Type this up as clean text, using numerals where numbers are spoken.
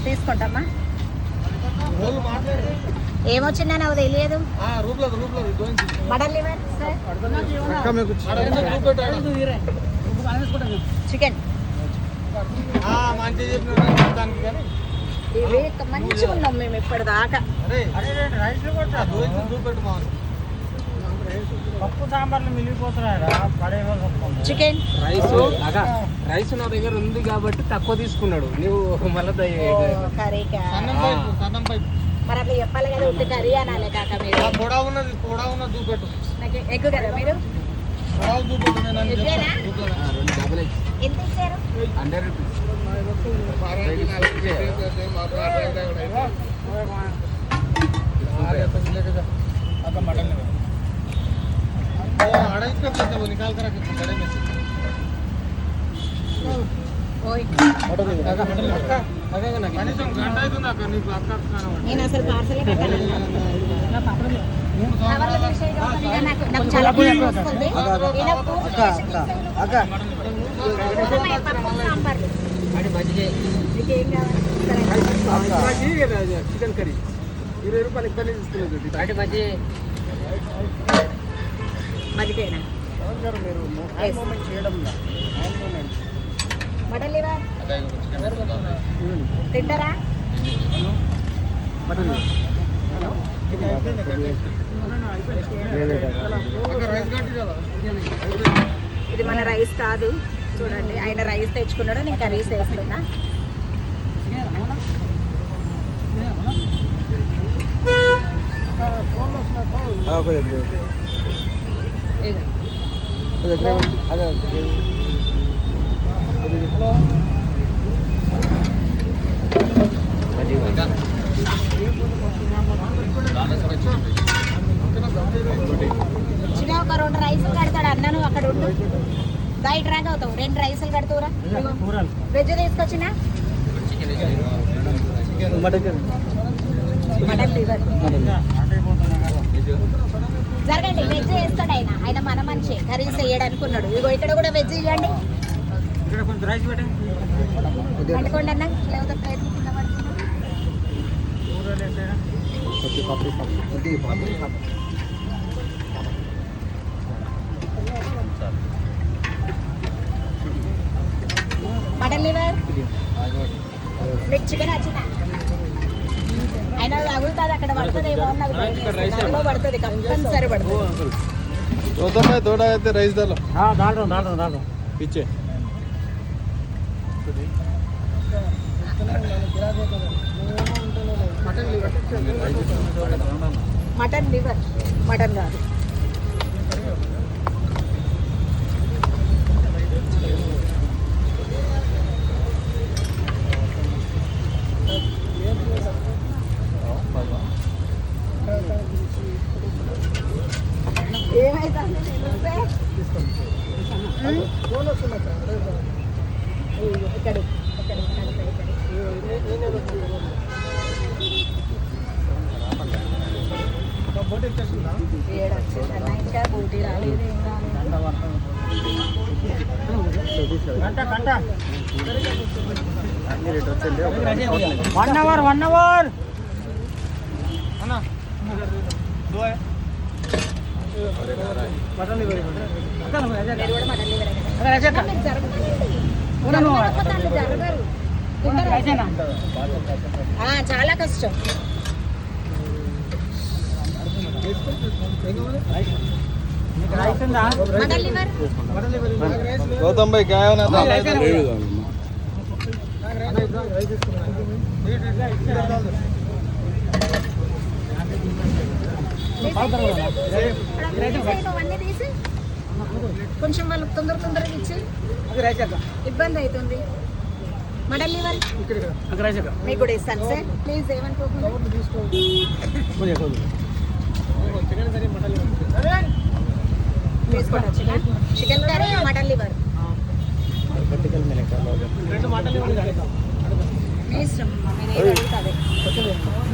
తీసుకుంటామా? ఏమొచ్చిందా నాకు తెలియదు. Mutton liver chicken ఇవి మంచిగా ఉన్నాం మేము ఇప్పటిదాకా. చికెన్ రైస్ నా దగ్గర ఉంది కాబట్టి తక్కువ తీసుకున్నాడు. నువ్వు మళ్ళీ కర్రీకా మరి అట్లా చెప్పాలి కదా, ఉంటే కర్రీ అనాలి కాక. మీరు నాకు ఎగ్ కదా మీరు ఎంత ఇచ్చారు? 100 రూపీస్. నేను అసలు పార్సలే కట్టాను. నాకు చాలా వస్తుంది. చికెన్ కర్రీ 20 రూపాయలు ఎక్కువ తీసుకున్నది. మధ్యనా మటన్ లివర్ తింటారా? ఇది మన రైస్ కాదు చూడండి. ఆయన రైస్ తెచ్చుకున్నాడు, నేను కర్రీస్ వేస్తున్నా. చిన్న ఒక 2 రైసులు కడతాడు అన్నాను. అక్కడ ఉండు, బయట రాగా అవుతావు. 2 రైసులు కడుతురా. వెజ్ తీసుకొచ్చినా మటన్ లివర్ జరగండి. వెజ్ వేస్తాడు ఆయన. ఆయన మన మనిషి, కర్రీస్ వేయడు అనుకున్నాడు. ఇగో ఇక్కడ కూడా వెజ్ ఇవ్వండి. అనుకోండి అన్న, లేకపోతే ప్లేట్ కింద పడుతుంది. మటన్ లివర్ మీకు చికెన్ వచ్చిందా? అయినా తగులుతుంది అక్కడ పడుతుంది ఏమో అందులో పడుతుంది, కంపల్సరీ పడుతుంది. थोड़ा అయితే రైస్ దాలో पीछे మటన్ లివర్, మటన్ కాదు. ఏమైతుంది ఇక్కడ ఏడొచ్చిందన్న, ఇంకా బూటీ రాలేదు, ఏం రాలేదు. 1 అవర్ మీరు కూడా మటన్ లివర్ చాలా కష్టం. మటన్ లివర్ गौतम भाई क्या है ना కొంచెం వాళ్ళకి తొందరగా ఇచ్చి ఇబ్బంది అవుతుంది. మటన్ లివర్ మీకు కూడా ఇస్తాను సార్, ప్లీజ్ ఏమనుకోకుండా. చికెన్ కర్రీ, మటన్ లివర్ మీ ఇష్టం, మీరు ఏది అడుగుతుంది.